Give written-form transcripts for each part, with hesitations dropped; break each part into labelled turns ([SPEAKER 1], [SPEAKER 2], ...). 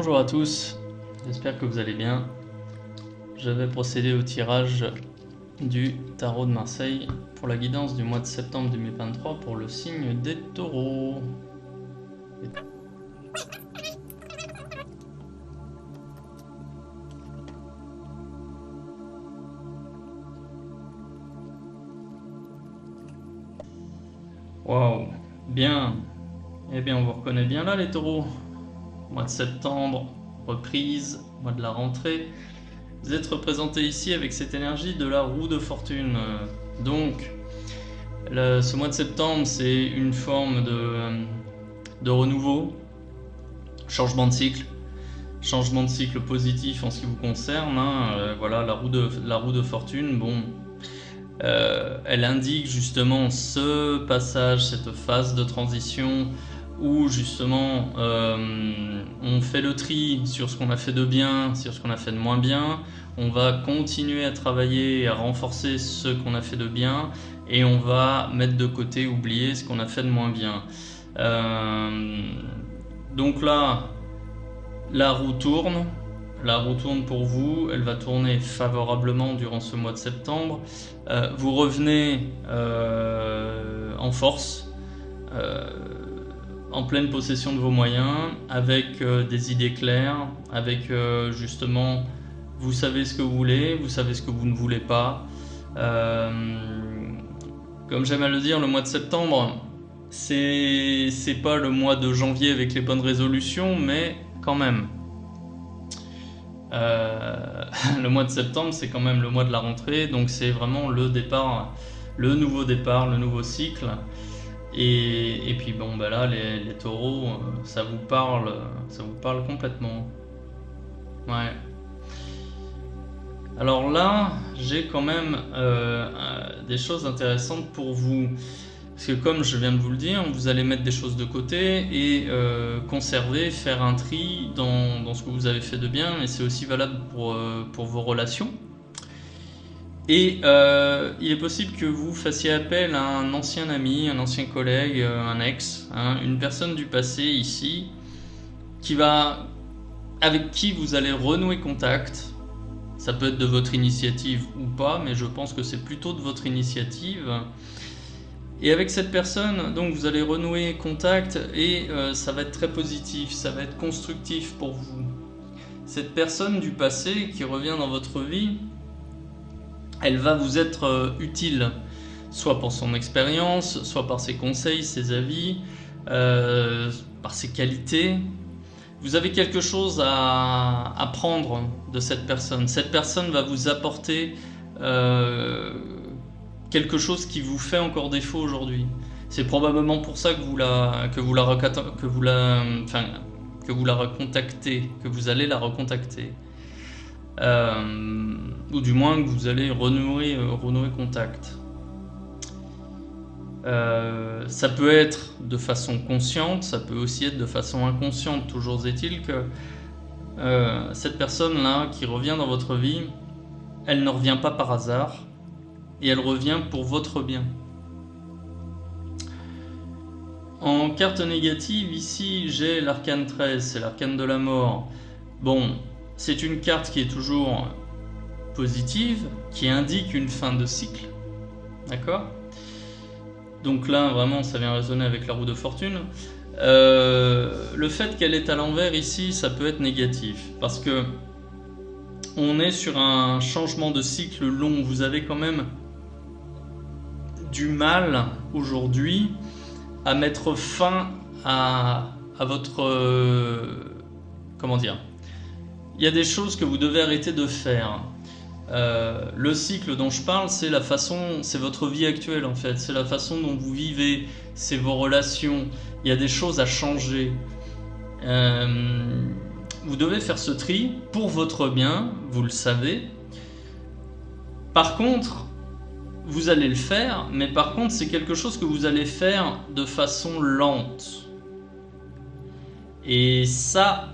[SPEAKER 1] Bonjour à tous, j'espère que vous allez bien. Je vais procéder au tirage du tarot de Marseille pour la guidance du mois de septembre 2023 pour le signe des taureaux. Waouh, bien. Eh bien, on vous reconnaît bien là les taureaux. Mois de septembre, reprise, mois de la rentrée. Vous êtes représentés ici avec cette énergie de la roue de fortune. Donc, ce mois de septembre, c'est une forme de renouveau, changement de cycle positif en ce qui vous concerne. Voilà, la roue de fortune, bon, elle indique justement ce passage, cette phase de transition où justement on fait le tri sur ce qu'on a fait de bien, sur ce qu'on a fait de moins bien. On va continuer à travailler et à renforcer ce qu'on a fait de bien et on va mettre de côté, oublier ce qu'on a fait de moins bien. Donc là, la roue tourne pour vous, elle va tourner favorablement durant ce mois de septembre. Vous revenez en force, en pleine possession de vos moyens, avec des idées claires, avec justement, vous savez ce que vous voulez, vous savez ce que vous ne voulez pas. Comme j'aime à le dire, le mois de septembre, c'est pas le mois de janvier avec les bonnes résolutions, mais quand même. Le mois de septembre, c'est quand même le mois de la rentrée, donc c'est vraiment le départ, le nouveau départ, le nouveau cycle. Et puis bon, bah là, les taureaux, ça vous parle complètement. Ouais. Alors là, j'ai quand même des choses intéressantes pour vous. Parce que comme je viens de vous le dire, vous allez mettre des choses de côté et conserver, faire un tri dans ce que vous avez fait de bien. Et c'est aussi valable pour vos relations. Et il est possible que vous fassiez appel à un ancien ami, un ancien collègue, un ex, une personne du passé ici, avec qui vous allez renouer contact. Ça peut être de votre initiative ou pas, mais je pense que c'est plutôt de votre initiative. Et avec cette personne, donc vous allez renouer contact et ça va être très positif, ça va être constructif pour vous. Cette personne du passé qui revient dans votre vie, elle va vous être utile, soit pour son expérience, soit par ses conseils, ses avis, par ses qualités. Vous avez quelque chose à apprendre de cette personne. Cette personne va vous apporter quelque chose qui vous fait encore défaut aujourd'hui. C'est probablement pour ça que vous allez la recontacter. Ou du moins que vous allez renouer contact. Ça peut être de façon consciente, ça peut aussi être de façon inconsciente. Toujours est-il que cette personne-là qui revient dans votre vie, elle ne revient pas par hasard et elle revient pour votre bien. En carte négative, ici, j'ai l'arcane 13, c'est l'arcane de la mort. Bon, c'est une carte qui est toujours positive, qui indique une fin de cycle. D'accord ? Donc là, vraiment, ça vient résonner avec la roue de fortune. Le fait qu'elle est à l'envers ici, ça peut être négatif. Parce que on est sur un changement de cycle long. Vous avez quand même du mal aujourd'hui à mettre fin à votre... comment dire ? Il y a des choses que vous devez arrêter de faire. Le cycle dont je parle, c'est votre vie actuelle en fait, c'est la façon dont vous vivez, c'est vos relations. Il y a des choses à changer. Vous devez faire ce tri pour votre bien, vous le savez. Par contre, vous allez le faire, mais par contre, c'est quelque chose que vous allez faire de façon lente. Et ça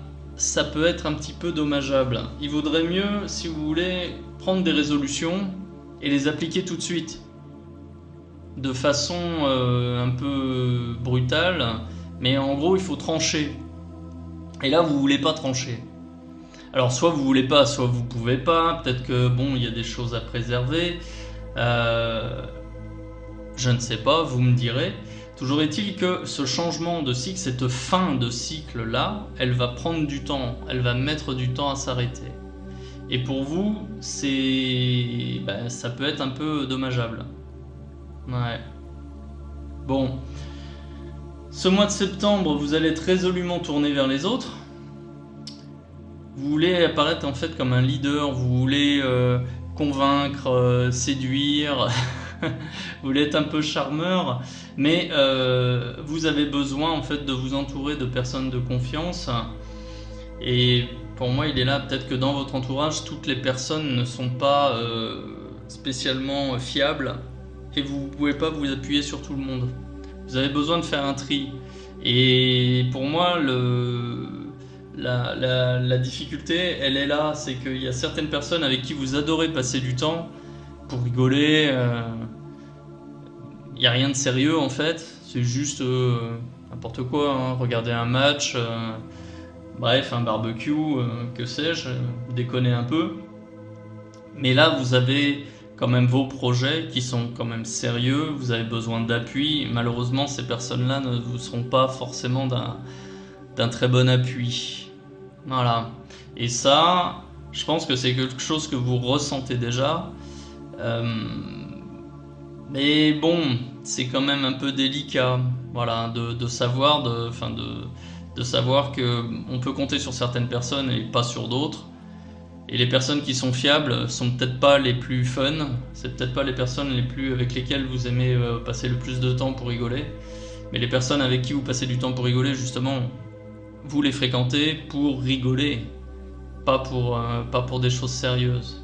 [SPEAKER 1] peut être un petit peu dommageable. Il vaudrait mieux, si vous voulez, prendre des résolutions et les appliquer tout de suite. De façon un peu brutale, mais en gros, il faut trancher. Et là, vous voulez pas trancher. Alors, soit vous voulez pas, soit vous pouvez pas. Peut-être que, bon, il y a des choses à préserver. Je ne sais pas, vous me direz. Toujours est-il que ce changement de cycle, cette fin de cycle-là, elle va prendre du temps. Elle va mettre du temps à s'arrêter. Et pour vous, ça peut être un peu dommageable. Ouais. Bon. Ce mois de septembre, vous allez être résolument tourné vers les autres. Vous voulez apparaître en fait comme un leader, vous voulez convaincre, séduire, vous voulez être un peu charmeur, mais vous avez besoin en fait de vous entourer de personnes de confiance. Et pour moi, il est là, peut-être que dans votre entourage, toutes les personnes ne sont pas spécialement fiables et vous ne pouvez pas vous appuyer sur tout le monde. Vous avez besoin de faire un tri. Et pour moi, la difficulté, elle est là, c'est qu'il y a certaines personnes avec qui vous adorez passer du temps pour rigoler. Il n'y a rien de sérieux en fait, c'est juste n'importe quoi, hein. Regarder un match, bref, un barbecue, que sais-je, déconner un peu. Mais là, vous avez quand même vos projets qui sont quand même sérieux, vous avez besoin d'appui. Malheureusement, ces personnes-là ne vous seront pas forcément d'un très bon appui. Voilà. Et ça, je pense que c'est quelque chose que vous ressentez déjà. Mais bon, c'est quand même un peu délicat, voilà, de savoir, de savoir que on peut compter sur certaines personnes et pas sur d'autres. Et les personnes qui sont fiables sont peut-être pas les plus fun, c'est peut-être pas les personnes avec lesquelles vous aimez passer le plus de temps pour rigoler. Mais les personnes avec qui vous passez du temps pour rigoler, justement, vous les fréquentez pour rigoler, pas pour des choses sérieuses.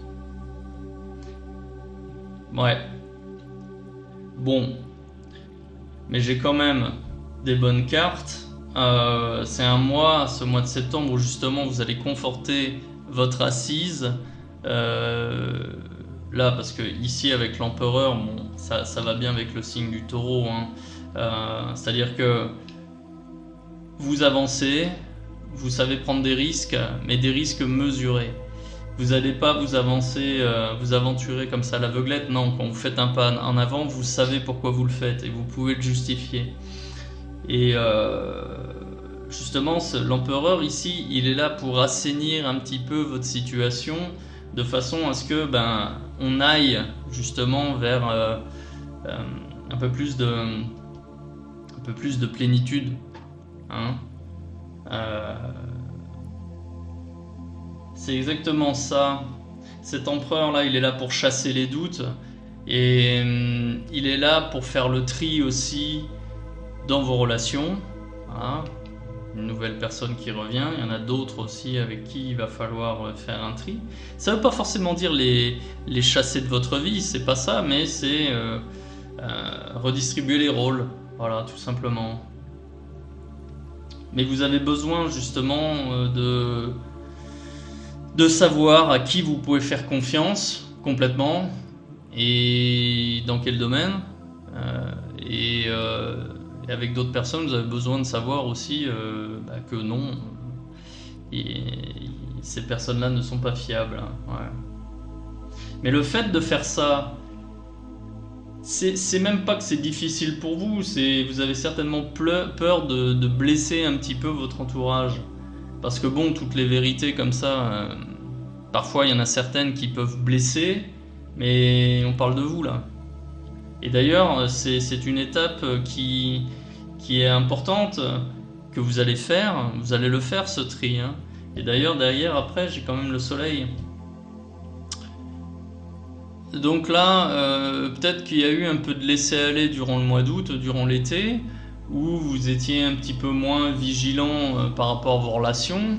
[SPEAKER 1] Ouais. Bon. Mais j'ai quand même des bonnes cartes. C'est un mois, ce mois de septembre, où justement vous allez conforter votre assise. Là, parce que ici, avec l'empereur, bon, ça va bien avec le signe du taureau, hein. C'est-à-dire que vous avancez, vous savez prendre des risques, mais des risques mesurés. Vous n'allez pas vous aventurer comme ça à l'aveuglette. Non, quand vous faites un pas en avant, vous savez pourquoi vous le faites et vous pouvez le justifier. Et justement, l'empereur ici, il est là pour assainir un petit peu votre situation, de façon à ce que on aille justement vers un peu plus de plénitude, hein. C'est exactement ça. Cet empereur-là, il est là pour chasser les doutes. Et il est là pour faire le tri aussi dans vos relations. Voilà. Une nouvelle personne qui revient. Il y en a d'autres aussi avec qui il va falloir faire un tri. Ça ne veut pas forcément dire les chasser de votre vie, c'est pas ça, mais c'est redistribuer les rôles. Voilà, tout simplement. Mais vous avez besoin justement de savoir à qui vous pouvez faire confiance complètement et dans quel domaine. Et avec d'autres personnes, vous avez besoin de savoir aussi que non, ces personnes-là ne sont pas fiables. Ouais. Mais le fait de faire ça, c'est même pas que c'est difficile pour vous, vous avez certainement peur de blesser un petit peu votre entourage. Parce que bon, toutes les vérités comme ça, parfois il y en a certaines qui peuvent blesser, mais on parle de vous là. Et d'ailleurs, c'est une étape qui est importante, que vous allez faire. Vous allez le faire, ce tri, hein. Et d'ailleurs, derrière, après, j'ai quand même le soleil. Donc là, peut-être qu'il y a eu un peu de laisser-aller durant le mois d'août, durant l'été, où vous étiez un petit peu moins vigilant par rapport à vos relations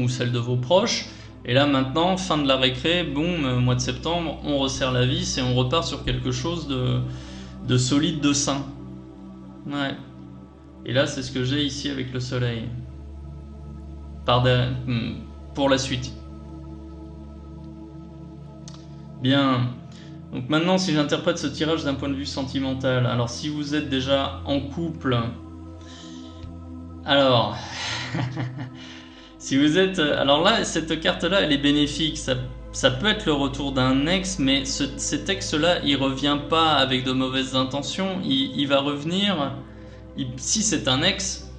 [SPEAKER 1] ou celles de vos proches. Et là maintenant, fin de la récré, boum, mois de septembre, on resserre la vis et on repart sur quelque chose de solide, de sain. Ouais. Et là, c'est ce que j'ai ici avec le soleil. Pour la suite. Bien. Donc maintenant, si j'interprète ce tirage d'un point de vue sentimental, alors si vous êtes déjà en couple, alors, Si vous êtes... Alors là, cette carte-là, elle est bénéfique. Ça peut être le retour d'un ex, mais cet ex-là, il revient pas avec de mauvaises intentions. Il va revenir... si c'est un ex,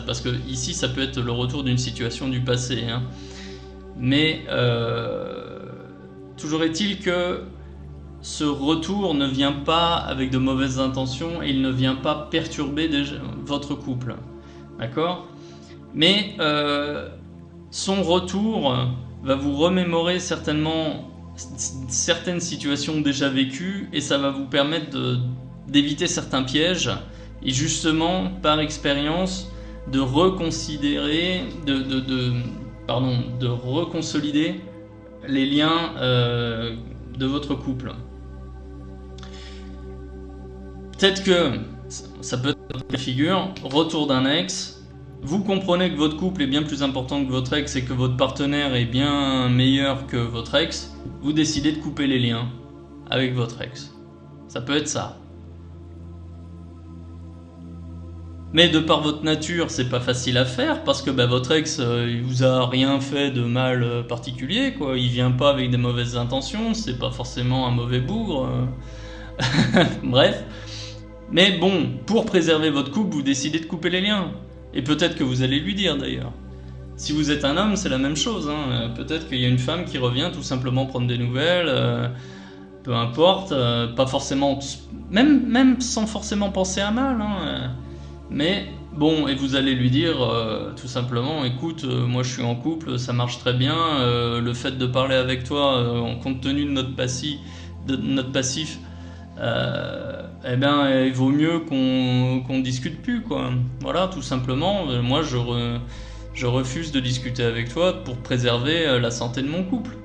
[SPEAKER 1] parce que ici, ça peut être le retour d'une situation du passé. Hein. Mais toujours est-il que ce retour ne vient pas avec de mauvaises intentions et il ne vient pas perturber votre couple. D'accord ? Mais son retour va vous remémorer certainement certaines situations déjà vécues et ça va vous permettre d'éviter certains pièges et justement par expérience de reconsidérer, de reconsolider les liens de votre couple. Peut-être que ça peut être une figure, retour d'un ex, vous comprenez que votre couple est bien plus important que votre ex et que votre partenaire est bien meilleur que votre ex, vous décidez de couper les liens avec votre ex. Ça peut être ça. Mais de par votre nature, c'est pas facile à faire parce que votre ex, il vous a rien fait de mal particulier, quoi. Il vient pas avec des mauvaises intentions, c'est pas forcément un mauvais bougre. Bref. Mais bon, pour préserver votre couple, vous décidez de couper les liens. Et peut-être que vous allez lui dire d'ailleurs. Si vous êtes un homme, c'est la même chose. Hein. Peut-être qu'il y a une femme qui revient tout simplement prendre des nouvelles, peu importe, pas forcément, même sans forcément penser à mal. Hein. Mais bon, et vous allez lui dire tout simplement, écoute, moi je suis en couple, ça marche très bien, le fait de parler avec toi, compte tenu de notre passif, il vaut mieux qu'on discute plus, quoi. Voilà, tout simplement. Moi, je refuse de discuter avec toi pour préserver la santé de mon couple.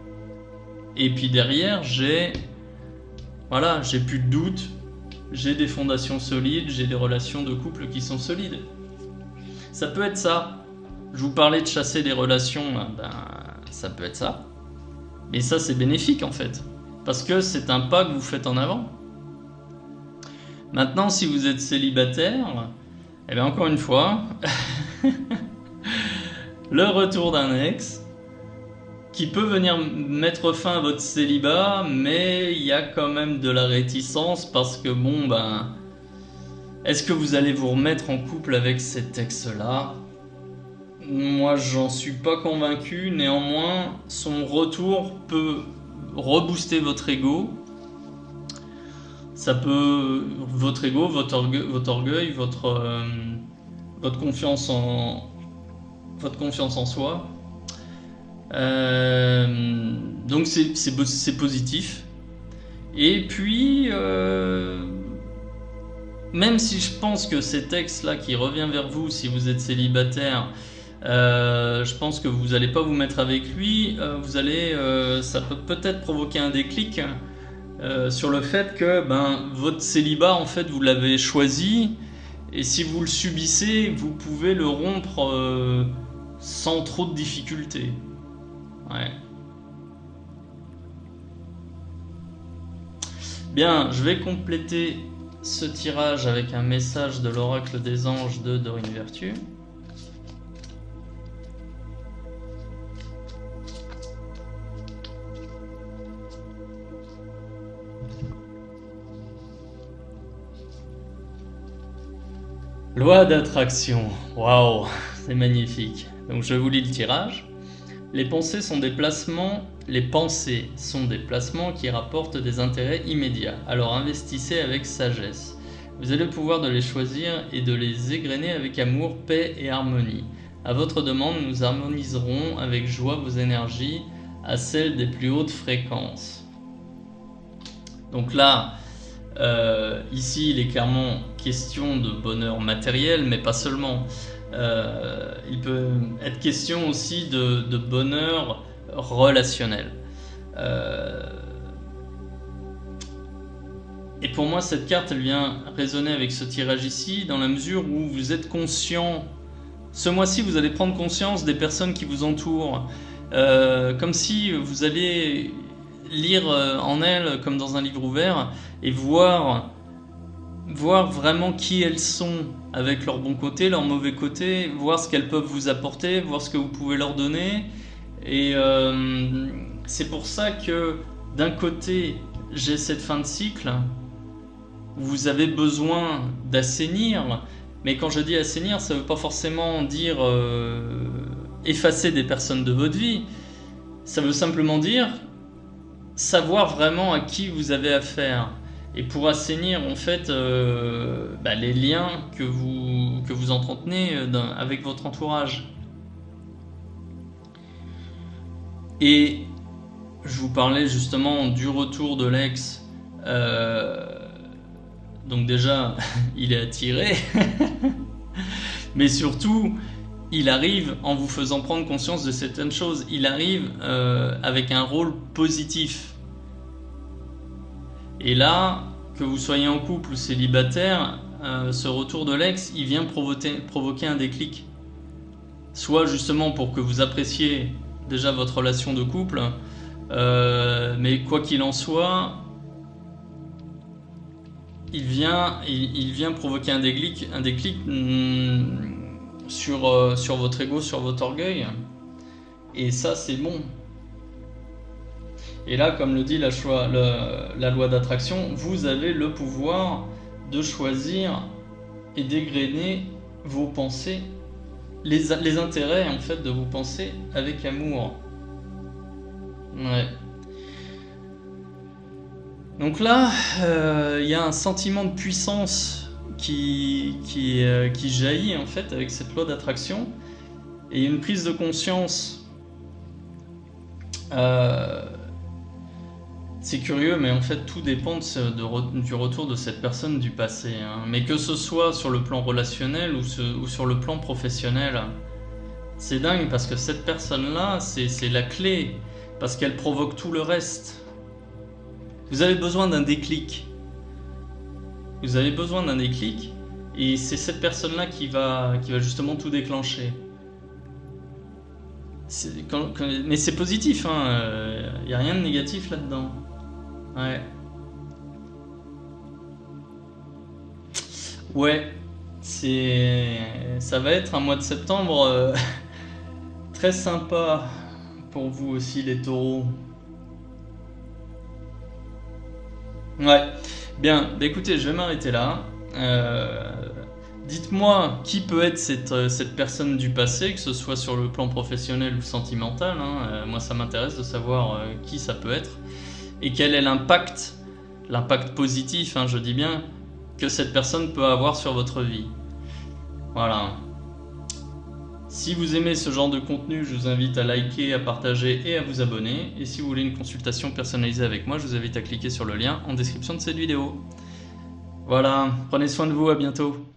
[SPEAKER 1] Et puis derrière, j'ai plus de doute, j'ai des fondations solides, j'ai des relations de couple qui sont solides. Ça peut être ça. Je vous parlais de chasser des relations, ça peut être ça. Mais ça, c'est bénéfique en fait, parce que c'est un pas que vous faites en avant. Maintenant, si vous êtes célibataire, encore une fois, le retour d'un ex qui peut venir mettre fin à votre célibat, mais il y a quand même de la réticence parce que est-ce que vous allez vous remettre en couple avec cet ex-là ? Moi, j'en suis pas convaincu. Néanmoins, son retour peut rebooster votre ego. Ça peut votre ego, votre orgueil, votre confiance en soi. Donc c'est positif. Et puis même si je pense que cet ex-là qui revient vers vous, si vous êtes célibataire, je pense que vous n'allez pas vous mettre avec lui. Ça peut peut-être provoquer un déclic. Sur le fait que votre célibat, en fait, vous l'avez choisi, et si vous le subissez, vous pouvez le rompre sans trop de difficultés. Ouais. Bien, je vais compléter ce tirage avec un message de l'oracle des anges de Dorine Vertu. Loi d'attraction, waouh, c'est magnifique. Donc je vous lis le tirage. Les pensées sont des placements qui rapportent des intérêts immédiats. Alors investissez avec sagesse. Vous avez le pouvoir de les choisir et de les égrener avec amour, paix et harmonie. À votre demande, nous harmoniserons avec joie vos énergies à celles des plus hautes fréquences. Donc là, ici, il est clairement question de bonheur matériel, mais pas seulement. Il peut être question aussi de bonheur relationnel. Et pour moi, cette carte, elle vient résonner avec ce tirage ici, dans la mesure où vous êtes conscient. Ce mois-ci, vous allez prendre conscience des personnes qui vous entourent, comme si vous allez lire en elles, comme dans un livre ouvert, et voir vraiment qui elles sont, avec leurs bons côtés, leurs mauvais côtés, voir ce qu'elles peuvent vous apporter, voir ce que vous pouvez leur donner. Et c'est pour ça que d'un côté, j'ai cette fin de cycle, vous avez besoin d'assainir, mais quand je dis assainir, ça ne veut pas forcément dire effacer des personnes de votre vie, ça veut simplement dire savoir vraiment à qui vous avez affaire. Et pour assainir en fait les liens que vous entretenez avec votre entourage. Et je vous parlais justement du retour de l'ex. Donc déjà, il est attiré. Mais surtout, il arrive en vous faisant prendre conscience de certaines choses. Il arrive avec un rôle positif. Et là, que vous soyez en couple ou célibataire, ce retour de l'ex, il vient provoquer un déclic. Soit justement pour que vous appréciez déjà votre relation de couple, mais quoi qu'il en soit, il vient provoquer un déclic sur votre ego, sur votre orgueil. Et ça, c'est bon. Et là, comme le dit la loi d'attraction, vous avez le pouvoir de choisir et dégrainer vos pensées, les intérêts en fait de vos pensées avec amour. Ouais. Donc là, il y a un sentiment de puissance qui jaillit en fait avec cette loi d'attraction, et une prise de conscience. C'est curieux, mais en fait tout dépend du retour de cette personne du passé, hein. Mais que ce soit sur le plan relationnel ou sur le plan professionnel, c'est dingue parce que cette personne-là, c'est la clé, parce qu'elle provoque tout le reste. Vous avez besoin d'un déclic. Vous avez besoin d'un déclic, et c'est cette personne-là qui va justement tout déclencher. Mais c'est positif, hein. Y a rien de négatif là-dedans. Ouais. Ouais, ça va être un mois de septembre très sympa pour vous aussi, les taureaux. Ouais, bien, bah écoutez, je vais m'arrêter là. Dites-moi qui peut être cette personne du passé, que ce soit sur le plan professionnel ou sentimental, hein. Moi, ça m'intéresse de savoir qui ça peut être. Et quel est l'impact positif, hein, je dis bien, que cette personne peut avoir sur votre vie. Voilà. Si vous aimez ce genre de contenu, je vous invite à liker, à partager et à vous abonner. Et si vous voulez une consultation personnalisée avec moi, je vous invite à cliquer sur le lien en description de cette vidéo. Voilà, prenez soin de vous, à bientôt.